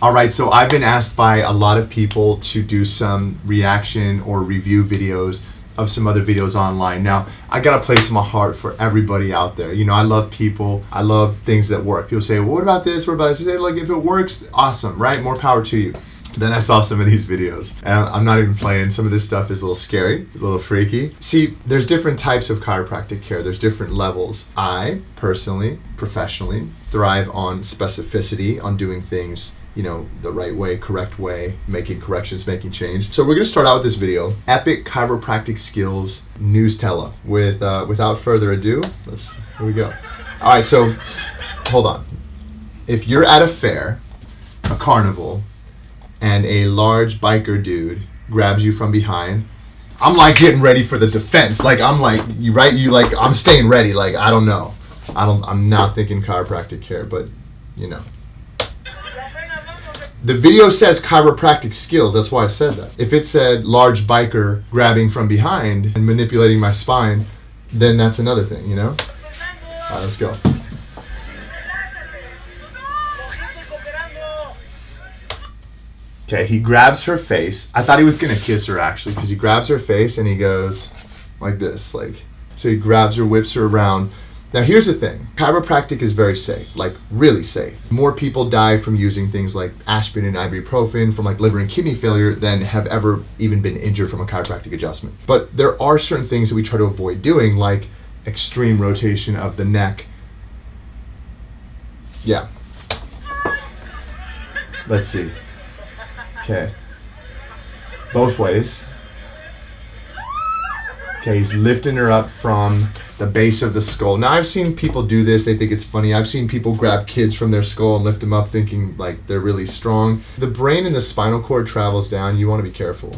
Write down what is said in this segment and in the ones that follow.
All right, so I've been asked by a lot of people to do some reaction or review videos of some other videos online. Now, I got a place in my heart for everybody out there. You know, I love people. I love things that work. People say, well, what about this? What about this? Say, like, if it works, awesome, right? More power to you. Then I saw some of these videos, and I'm not even playing. Some of this stuff is a little scary, a little freaky. See, there's different types of chiropractic care. There's different levels. I, personally, professionally, thrive on specificity, on doing things, you know, the right way, correct way, making corrections, making change. So we're gonna start out with this video, Epic Chiropractic Skills News Tella. Without further ado, here we go. All right, so hold on. If you're at a fair, a carnival, and a large biker dude grabs you from behind, I'm like getting ready for the defense. Like I'm like, I'm staying ready. Like I don't know. I'm not thinking chiropractic care, but you know. The video says chiropractic skills, that's why I said that. If it said large biker grabbing from behind and manipulating my spine, then that's another thing, you know? All right, let's go. Okay, he grabs her face. I thought he was gonna kiss her actually, because he grabs her face and he goes like this, so he grabs her, whips her around. Now here's the thing, chiropractic is very safe, like really safe. More people die from using things like aspirin and ibuprofen from like liver and kidney failure than have ever even been injured from a chiropractic adjustment. But there are certain things that we try to avoid doing, like extreme rotation of the neck. Yeah. Let's see. Okay. Both ways. Okay, he's lifting her up from the base of the skull. Now, I've seen people do this. They think it's funny. I've seen people grab kids from their skull and lift them up thinking like they're really strong. The brain and the spinal cord travels down. You want to be careful.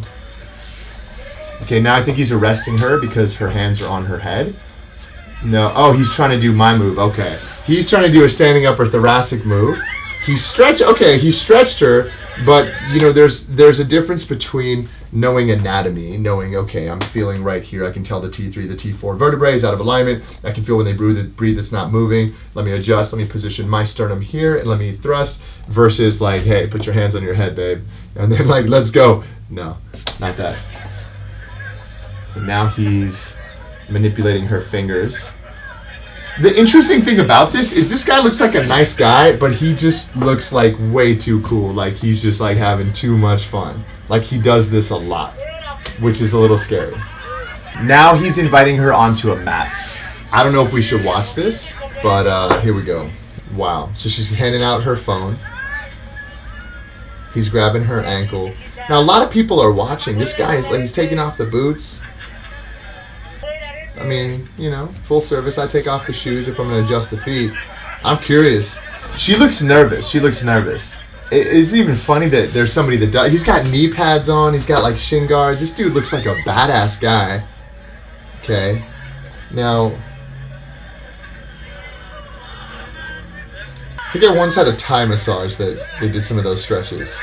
Okay, now I think he's arresting her because her hands are on her head. No. Oh, he's trying to do my move. Okay. He's trying to do a standing up or thoracic move. He stretched her, but you know, there's a difference between knowing anatomy, knowing, okay, I'm feeling right here, I can tell the T3, the T4 vertebrae is out of alignment, I can feel when they breathe it's not moving, let me adjust, let me position my sternum here, and let me thrust, versus like, hey, put your hands on your head, babe, and then like, let's go. No, not that. And now he's manipulating her fingers. The interesting thing about this guy looks like a nice guy, but he just looks like way too cool. Like he's just like having too much fun. Like he does this a lot, which is a little scary. Now he's inviting her onto a mat. I don't know if we should watch this, but here we go. Wow. So she's handing out her phone. He's grabbing her ankle. Now a lot of people are watching. This guy is like, he's taking off the boots. I mean, you know, full service. I take off the shoes if I'm going to adjust the feet. I'm curious. She looks nervous. It's even funny that there's somebody that does. He's got knee pads on. He's got like shin guards. This dude looks like a badass guy. Okay. Now, I think I once had a Thai massage that they did some of those stretches.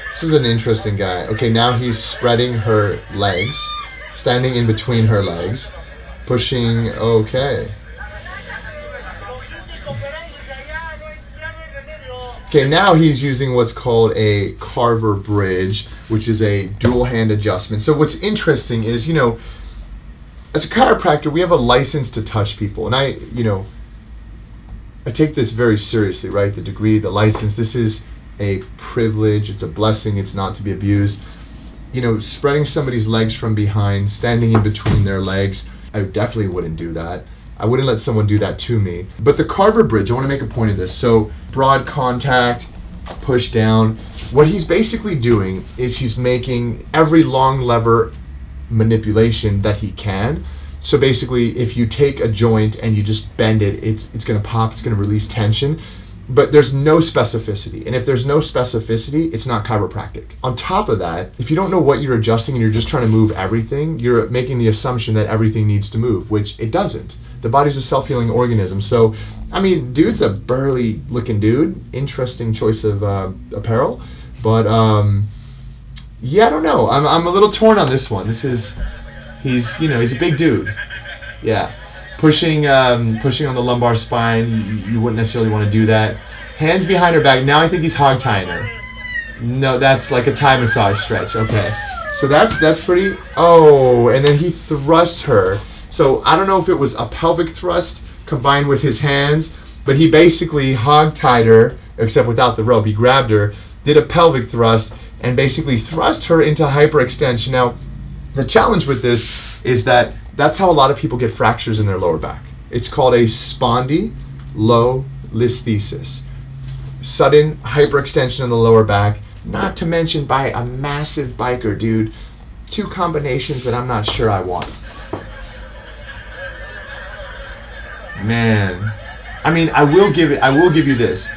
This is an interesting guy. Okay, now he's spreading her legs, standing in between her legs. Pushing, okay. Okay, now he's using what's called a Carver bridge, which is a dual hand adjustment. So what's interesting is, you know, as a chiropractor, we have a license to touch people. And I take this very seriously, right? The degree, the license, this is a privilege, it's a blessing, it's not to be abused. You know, spreading somebody's legs from behind, standing in between their legs, I definitely wouldn't do that. I wouldn't let someone do that to me. But the Carver bridge, I want to make a point of this. So broad contact, push down. What he's basically doing is he's making every long lever manipulation that he can. So basically, if you take a joint and you just bend it, it's going to pop, it's going to release tension. But there's no specificity. And if there's no specificity, it's not chiropractic. On top of that, if you don't know what you're adjusting and you're just trying to move everything, you're making the assumption that everything needs to move, which it doesn't. The body's a self-healing organism. So, I mean, dude's a burly looking dude. Interesting choice of apparel. But, yeah, I don't know. I'm a little torn on this one. He's a big dude. Yeah. Pushing on the lumbar spine, you wouldn't necessarily want to do that. Hands behind her back. Now I think he's hog tying her. No, that's like a Thai massage stretch. Okay. So that's pretty. Oh, and then he thrusts her. So I don't know if it was a pelvic thrust combined with his hands, but he basically hog-tied her, except without the rope. He grabbed her, did a pelvic thrust, and basically thrust her into hyperextension. Now, the challenge with this is that that's how a lot of people get fractures in their lower back. It's called a spondylolisthesis. Sudden hyperextension in the lower back, not to mention by a massive biker, dude. Two combinations that I'm not sure I want. Man, I mean, I will give you this.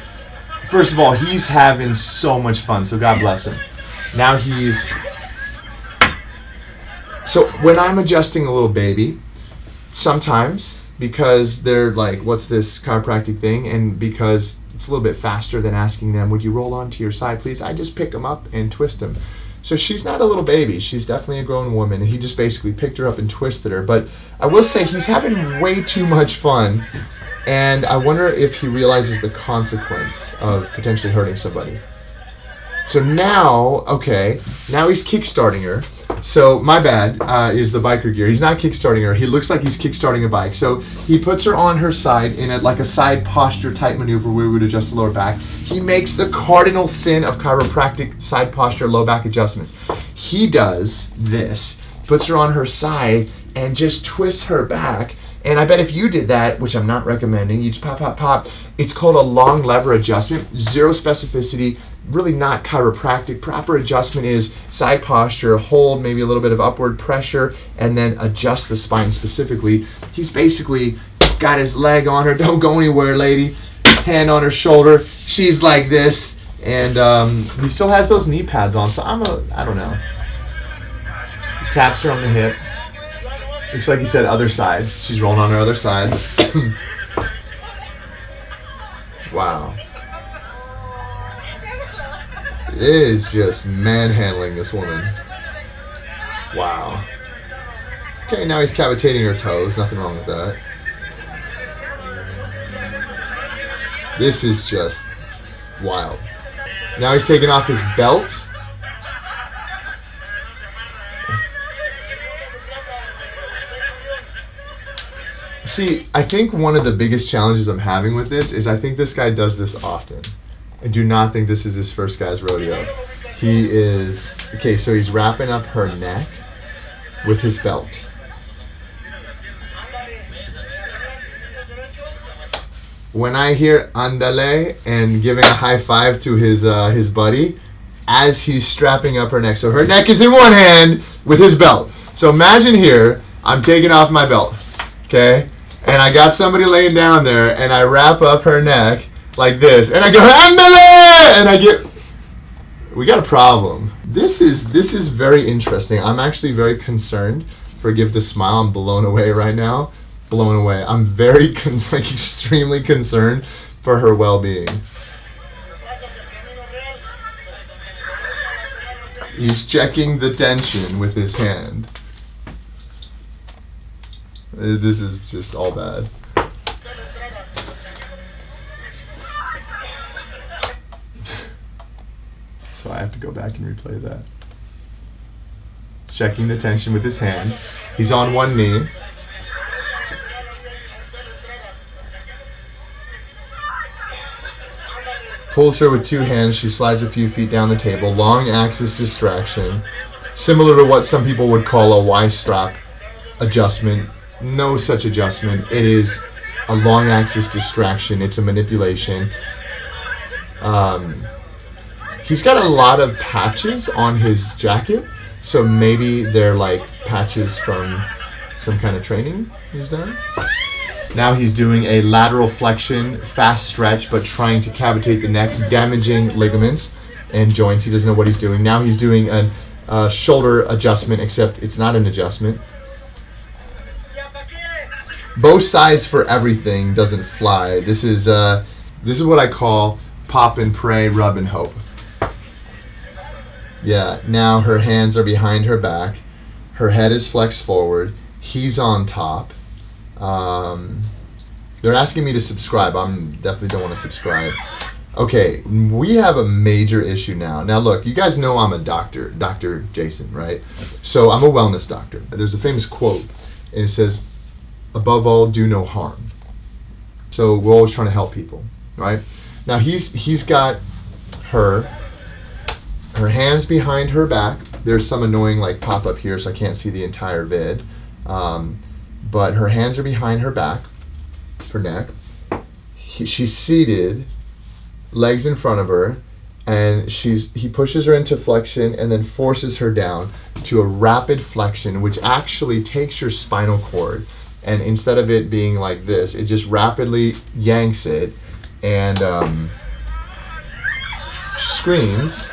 First of all, he's having so much fun, so God bless him. Now so when I'm adjusting a little baby, sometimes, because they're like, what's this chiropractic thing? And because it's a little bit faster than asking them, would you roll onto your side, please? I just pick them up and twist them. So she's not a little baby. She's definitely a grown woman. And he just basically picked her up and twisted her. But I will say he's having way too much fun. And I wonder if he realizes the consequence of potentially hurting somebody. So now, okay, now he's kickstarting her. So my bad is the biker gear. He's not kickstarting her. He looks like he's kickstarting a bike. So he puts her on her side in like a side posture type maneuver where we would adjust the lower back. He makes the cardinal sin of chiropractic side posture low back adjustments. He does this, puts her on her side and just twists her back. And I bet if you did that, which I'm not recommending, you just pop, pop, pop. It's called a long lever adjustment, zero specificity, really not chiropractic. Proper adjustment is side posture, hold, maybe a little bit of upward pressure, and then adjust the spine specifically. He's basically got his leg on her. Don't go anywhere, lady. Hand on her shoulder. She's like this. And he still has those knee pads on, so I don't know. He taps her on the hip. Looks like he said other side. She's rolling on her other side. Wow. It is just manhandling this woman. Wow. Okay, now he's cavitating her toes. Nothing wrong with that. This is just wild. Now he's taking off his belt. See, I think one of the biggest challenges I'm having with this is I think this guy does this often. I do not think this is his first guy's rodeo. He is, okay, so he's wrapping up her neck with his belt. When I hear andale and giving a high five to his buddy as he's strapping up her neck. So her neck is in one hand with his belt. So imagine here, I'm taking off my belt, okay? And I got somebody laying down there, and I wrap up her neck like this, and I go, andale! And we got a problem. This is very interesting. I'm actually very concerned. Forgive the smile, I'm blown away right now. Blown away. I'm very, extremely concerned for her well-being. He's checking the tension with his hand. This is just all bad. So I have to go back and replay that. Checking the tension with his hand. He's on one knee. Pulls her with two hands. She slides a few feet down the table. Long axis distraction. Similar to what some people would call a Y-strap adjustment. No such adjustment. It is a long axis distraction. It's a manipulation. He's got a lot of patches on his jacket, so maybe they're like patches from some kind of training he's done. Now he's doing a lateral flexion, fast stretch, but trying to cavitate the neck, damaging ligaments and joints. He doesn't know what he's doing. Now he's doing a shoulder adjustment, except it's not an adjustment. Both sides for everything doesn't fly. This is what I call pop and pray, rub and hope. Yeah, now her hands are behind her back. Her head is flexed forward. He's on top. They're asking me to subscribe. I'm definitely don't want to subscribe. Okay, we have a major issue now. Now look, you guys know I'm a doctor, Dr. Jason, right? So I'm a wellness doctor. There's a famous quote, and it says, above all, do no harm. So we're always trying to help people, right? Now he's got her hands behind her back. There's some annoying like pop up here, so I can't see the entire vid. But her hands are behind her back, her neck. She's seated, legs in front of her, and he pushes her into flexion and then forces her down to a rapid flexion, which actually takes your spinal cord, and instead of it being like this, it just rapidly yanks it, and she screams,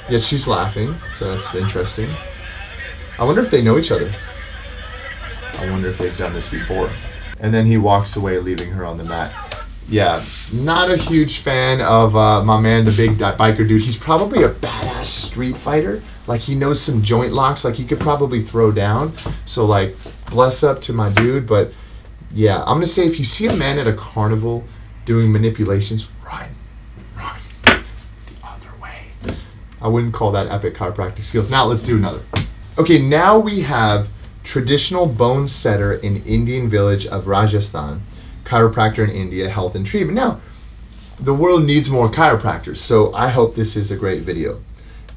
yet she's laughing, so that's interesting. I wonder if they know each other. I wonder if they've done this before. And then he walks away, leaving her on the mat. Yeah, not a huge fan of my man, the big biker dude. He's probably a badass street fighter. Like, he knows some joint locks. Like, he could probably throw down. So, like, bless up to my dude. But, yeah, I'm going to say if you see a man at a carnival doing manipulations, run the other way. I wouldn't call that epic chiropractic skills. Now, let's do another. Okay, now we have traditional bone setter in Indian village of Rajasthan. Chiropractor in India, health and treatment. Now, the world needs more chiropractors, so I hope this is a great video.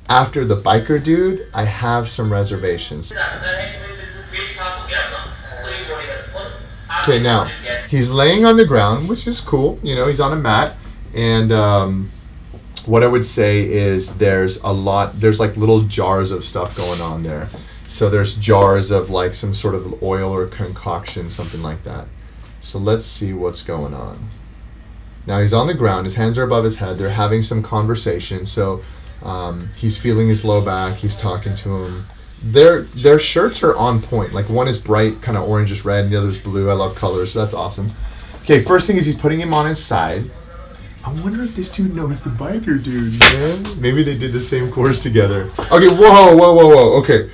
After the biker dude, I have some reservations. Okay, now, he's laying on the ground, which is cool. You know, he's on a mat, and what I would say is there's like little jars of stuff going on there. So there's jars of like some sort of oil or concoction, something like that. So let's see what's going on. Now he's on the ground, his hands are above his head, they're having some conversation. So he's feeling his low back, he's talking to him. Their shirts are on point. Like, one is bright, kind of orangish red, and the other's blue. I love colors, so that's awesome. Okay, first thing is he's putting him on his side. I wonder if this dude knows the biker dude, man. Maybe they did the same course together. Okay, whoa. Okay.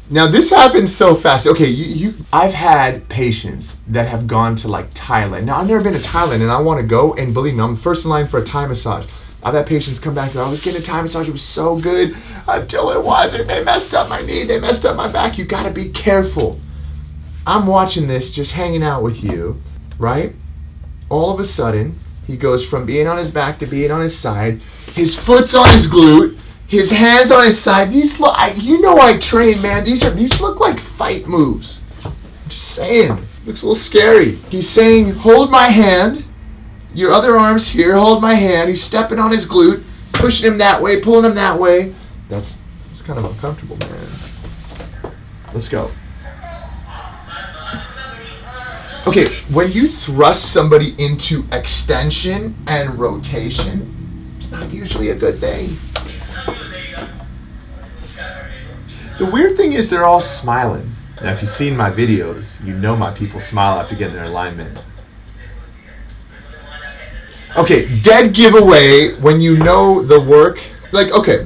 Now this happens so fast. Okay, I've had patients that have gone to like Thailand. Now I've never been to Thailand and I want to go, and believe me, I'm first in line for a Thai massage. I've had patients come back and I was getting a Thai massage, it was so good until it wasn't. They messed up my knee, they messed up my back. You gotta be careful. I'm watching this, just hanging out with you, right? All of a sudden, he goes from being on his back to being on his side. His foot's on his glute. His hands on his side. These look, you know I train, man. These look like fight moves. I'm just saying. Looks a little scary. He's saying, hold my hand. Your other arm's here. Hold my hand. He's stepping on his glute, pushing him that way, pulling him that way. That's kind of uncomfortable, man. Let's go. Okay, when you thrust somebody into extension and rotation, it's not usually a good thing. The weird thing is they're all smiling. Now, if you've seen my videos, you know my people smile after getting their alignment. Okay, dead giveaway when you know the work. Like, okay.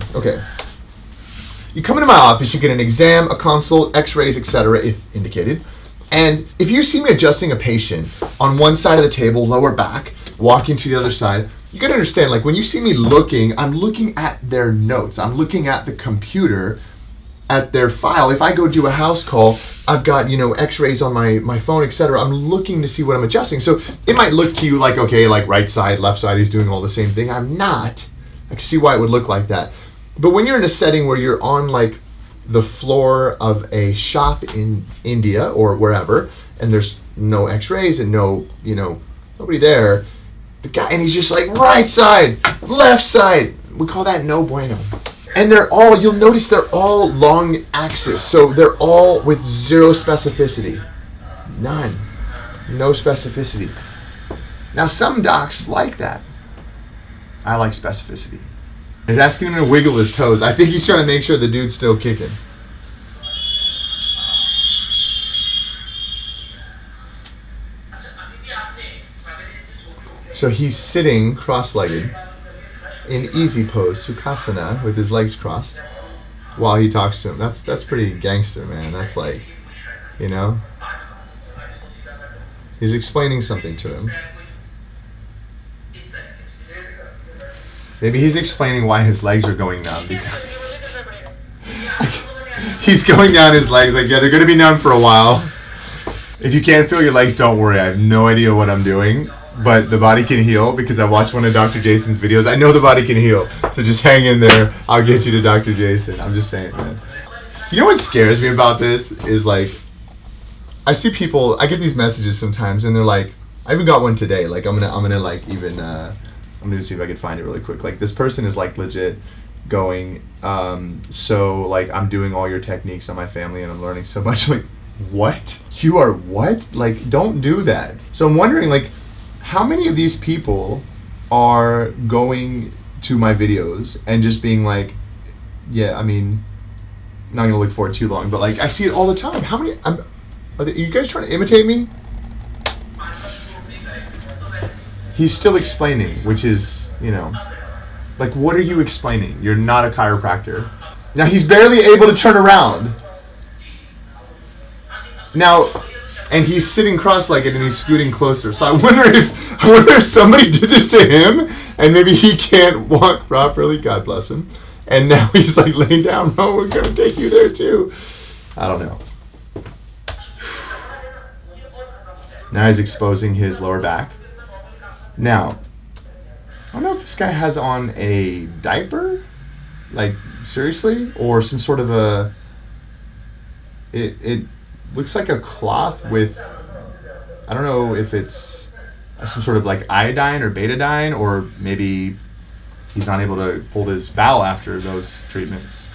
You come into my office, you get an exam, a consult, x-rays, etc., if indicated. And if you see me adjusting a patient on one side of the table, lower back, walking to the other side, you gotta understand, like, when you see me looking, I'm looking at their notes. I'm looking at the computer, at their file. If I go do a house call, I've got, x-rays on my phone, etc. I'm looking to see what I'm adjusting. So it might look to you like, okay, like right side, left side, he's doing all the same thing. I'm not. I can see why it would look like that. But when you're in a setting where you're on like the floor of a shop in India or wherever, and there's no x-rays and no, nobody there, the guy, and he's just like right side, left side, we call that no bueno. And you'll notice they're all long axis, so they're all with zero specificity. None. No specificity. Now some docs like that. I like specificity. He's asking him to wiggle his toes. I think he's trying to make sure the dude's still kicking. So he's sitting cross-legged in easy pose, Sukhasana, with his legs crossed, while he talks to him. That's pretty gangster, man. That's like, he's explaining something to him. Maybe he's explaining why his legs are going numb. He's going down his legs like, yeah, they're going to be numb for a while. If you can't feel your legs, don't worry. I have no idea what I'm doing, but the body can heal because I watched one of Dr. Jason's videos. I know the body can heal, so just hang in there. I'll get you to Dr. Jason. I'm just saying, man. You know what scares me about this is like, I see people, I get these messages sometimes and they're like, I even got one today. Like I'm gonna like even, I'm gonna see if I can find it really quick. Like this person is like legit going, so like I'm doing all your techniques on my family and I'm learning so much. Like, what? You are what? Like, don't do that. So I'm wondering like, how many of these people are going to my videos and just being like, yeah, I mean, not gonna look for it too long, but like I see it all the time. How many? Are you guys trying to imitate me? He's still explaining, which is, you know, like what are you explaining? You're not a chiropractor. Now he's barely able to turn around. Now, and he's sitting cross-legged and he's scooting closer. So I wonder if somebody did this to him and maybe he can't walk properly. God bless him. And now he's like laying down, oh, we're going to take you there too. I don't know. Now he's exposing his lower back. Now, I don't know if this guy has on a diaper, like seriously, or some sort of a, it looks like a cloth with, I don't know if it's some sort of like iodine or betadine, or maybe he's not able to hold his bowel after those treatments.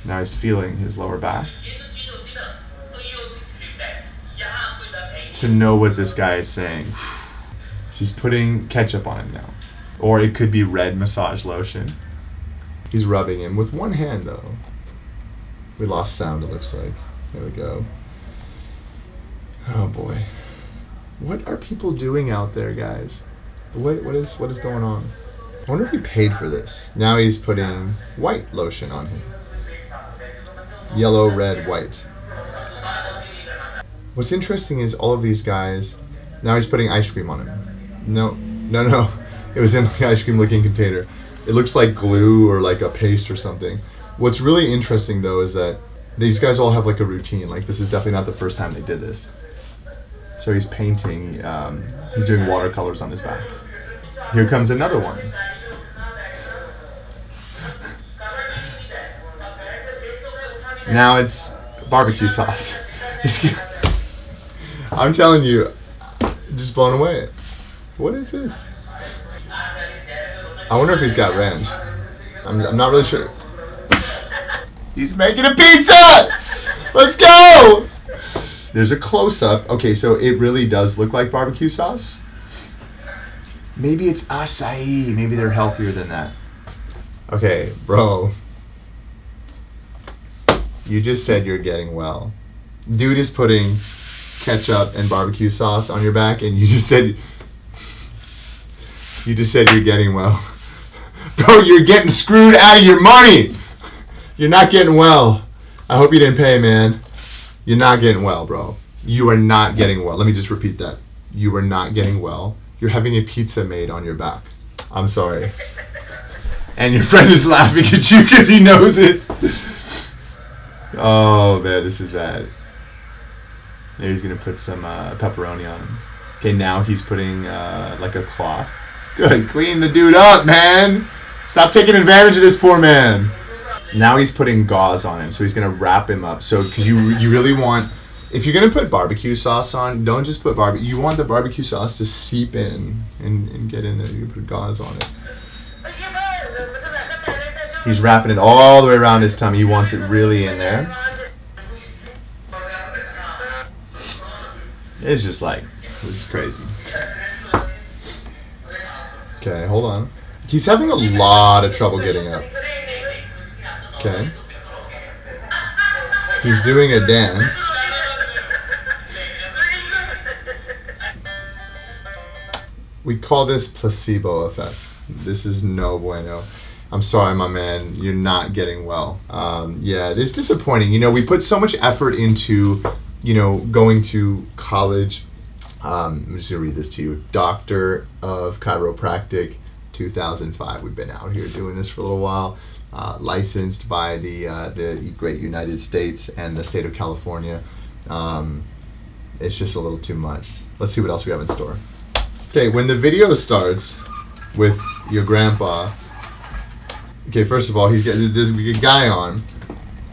Now he's feeling his lower back. To know what this guy is saying. She's putting ketchup on him now. Or it could be red massage lotion. He's rubbing him with one hand though. We lost sound, it looks like. There we go. Oh boy. What are people doing out there, guys? What is going on? I wonder if he paid for this. Now he's putting white lotion on him. Yellow, red, white. What's interesting is all of these guys, now he's putting ice cream on him. No. It was in the ice cream looking container. It looks like glue or like a paste or something. What's really interesting though is that these guys all have like a routine. Like this is definitely not the first time they did this. So he's painting, he's doing watercolors on his back. Here comes another one. Now it's barbecue sauce. I'm telling you, just blown away. What is this? I wonder if he's got ranch. I'm not really sure. He's making a pizza! Let's go! There's a close-up. Okay, so it really does look like barbecue sauce. Maybe it's acai. Maybe they're healthier than that. Okay, bro. You just said you're getting well. Dude is putting ketchup and barbecue sauce on your back, and you just said you're getting well. Bro, you're getting screwed out of your money. You're not getting well. I hope you didn't pay, man. You're not getting well, bro. You are not getting well. Let me just repeat that. You are not getting well. You're having a pizza made on your back. I'm sorry. And your friend is laughing at you because he knows it. Oh, man, this is bad. Now he's going to put some pepperoni on him. Okay, now he's putting like a cloth. Good, clean the dude up, man. Stop taking advantage of this poor man. Now he's putting gauze on him, so he's going to wrap him up. So, because you really want, if you're going to put barbecue sauce on, don't just put barbecue. You want the barbecue sauce to seep in and get in there. You put gauze on it. He's wrapping it all the way around his tummy. He wants it really in there. It's just like, this is crazy. Okay, hold on. He's having a lot of trouble getting up. Okay. He's doing a dance. We call this placebo effect. This is no bueno. I'm sorry, my man. You're not getting well. Yeah, it's disappointing. You know, we put so much effort into, you know, going to college. I'm just going to read this to you. Doctor of Chiropractic 2005. We've been out here doing this for a little while. Licensed by the great United States and the state of California. It's just a little too much. Let's see what else we have in store. Okay, when the video starts with your grandpa, okay, first of all, there's a guy on,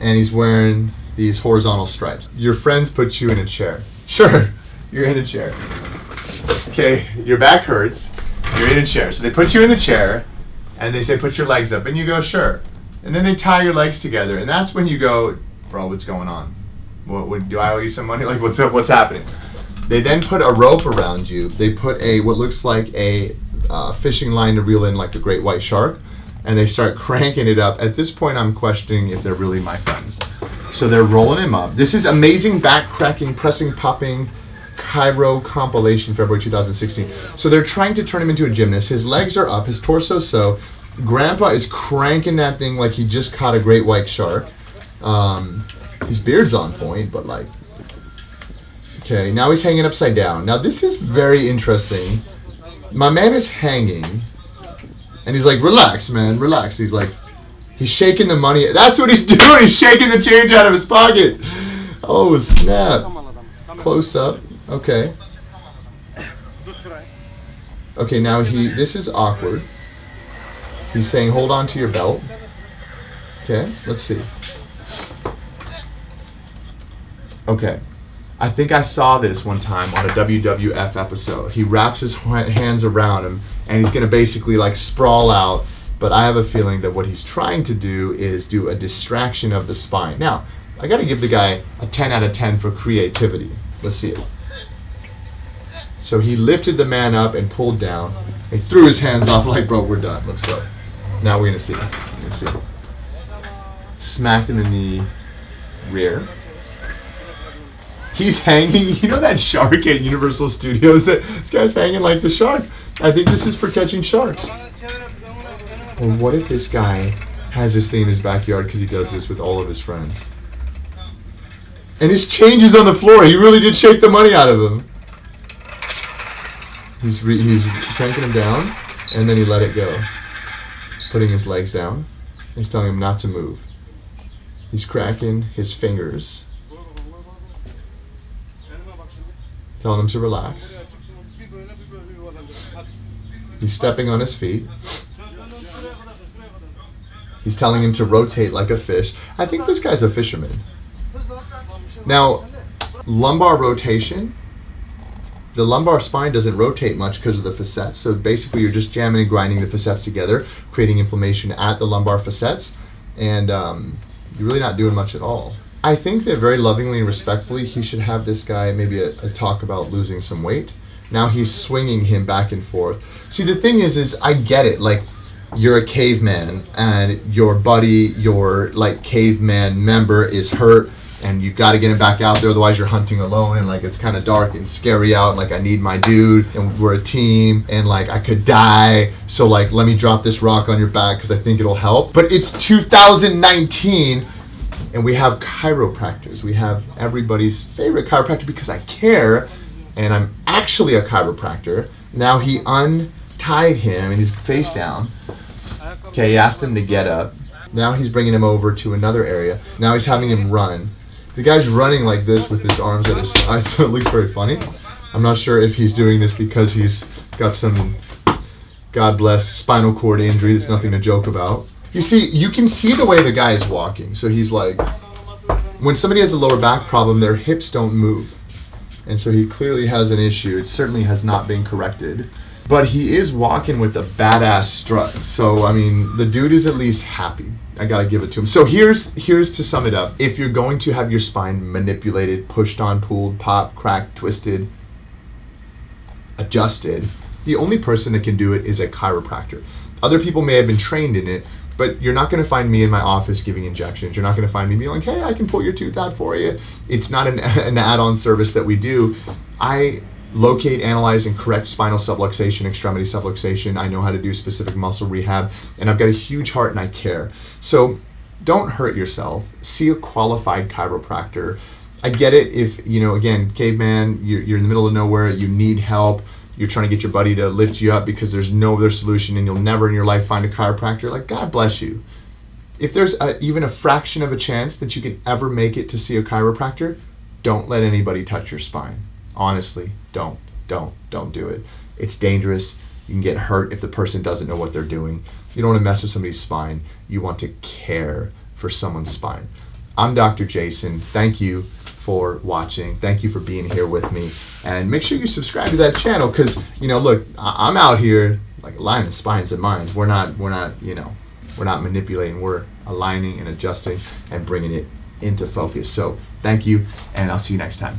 and he's wearing these horizontal stripes. Your friends put you in a chair. Sure, you're in a chair. Okay, your back hurts, you're in a chair. So they put you in the chair, and they say, put your legs up, and you go, sure. And then they tie your legs together, and that's when you go, bro, what's going on? What do I owe you some money? Like, what's up? What's happening? They then put a rope around you. They put what looks like a fishing line to reel in like a great white shark, and they start cranking it up. At this point, I'm questioning if they're really my friends. So they're rolling him up. This is amazing back cracking, pressing, popping, Chiro compilation, February 2016. So they're trying to turn him into a gymnast. His legs are up, his torso so. Grandpa is cranking that thing like he just caught a great white shark. His beard's on point, but like, okay, now he's hanging upside down. Now this is very interesting. My man is hanging, and he's like, relax, man, relax. He's shaking the money. That's what he's doing. He's shaking the change out of his pocket. Oh, snap. Close up. Okay. Okay, now this is awkward. He's saying, hold on to your belt. Okay, let's see. Okay. I think I saw this one time on a WWF episode. He wraps his hands around him, and he's going to basically like sprawl out. But I have a feeling that what he's trying to do is do a distraction of the spine. Now, I got to give the guy a 10 out of 10 for creativity. Let's see it. So he lifted the man up and pulled down. He threw his hands off like, bro, we're done. Let's go. Now we're going to see. Smacked him in the rear. He's hanging. You know that shark at Universal Studios? This guy's hanging like the shark. I think this is for catching sharks. Or what if this guy has this thing in his backyard because he does this with all of his friends? And his change is on the floor. He really did shake the money out of him. He's cranking him down, and then he let it go. Putting his legs down. He's telling him not to move. He's cracking his fingers. Telling him to relax. He's stepping on his feet. He's telling him to rotate like a fish. I think this guy's a fisherman. Now, lumbar rotation. The lumbar spine doesn't rotate much because of the facets. So basically you're just jamming and grinding the facets together, creating inflammation at the lumbar facets, and you're really not doing much at all. I think that very lovingly and respectfully, he should have this guy maybe a talk about losing some weight. Now he's swinging him back and forth. See, the thing is I get it. Like, you're a caveman, and your buddy, your like caveman member is hurt, and you got to get him back out there, otherwise you're hunting alone, and like it's kind of dark and scary out, and like I need my dude, and we're a team, and like I could die, so like let me drop this rock on your back because I think it'll help. But it's 2019, and we have chiropractors. We have everybody's favorite chiropractor because I care, and I'm actually a chiropractor. Now he untied him, and he's face down. Okay, he asked him to get up. Now he's bringing him over to another area. Now he's having him run. The guy's running like this with his arms at his side, so it looks very funny. I'm not sure if he's doing this because he's got some, God bless, spinal cord injury. That's nothing to joke about. You see, you can see the way the guy is walking. So he's like, when somebody has a lower back problem, their hips don't move. And so he clearly has an issue. It certainly has not been corrected. But he is walking with a badass strut. So, I mean, the dude is at least happy. I gotta give it to him. So here's to sum it up. If you're going to have your spine manipulated, pushed on, pulled, popped, cracked, twisted, adjusted, the only person that can do it is a chiropractor. Other people may have been trained in it, but you're not gonna find me in my office giving injections. You're not gonna find me being like, hey, I can pull your tooth out for you. It's not an add-on service that we do. I locate, analyze, and correct spinal subluxation, extremity subluxation. I know how to do specific muscle rehab, and I've got a huge heart and I care. So don't hurt yourself. See a qualified chiropractor. I get it if, again, caveman, you're in the middle of nowhere, you need help. you're trying to get your buddy to lift you up because there's no other solution and you'll never in your life find a chiropractor, like, God bless you. If there's even a fraction of a chance that you can ever make it to see a chiropractor, don't let anybody touch your spine. Honestly, don't do it. It's dangerous. You can get hurt if the person doesn't know what they're doing. You don't want to mess with somebody's spine. You want to care for someone's spine. I'm Dr. Jason. Thank you for watching. Thank you for being here with me. And make sure you subscribe to that channel because, look, I'm out here like aligning spines and minds. We're not manipulating. We're aligning and adjusting and bringing it into focus. So thank you, and I'll see you next time.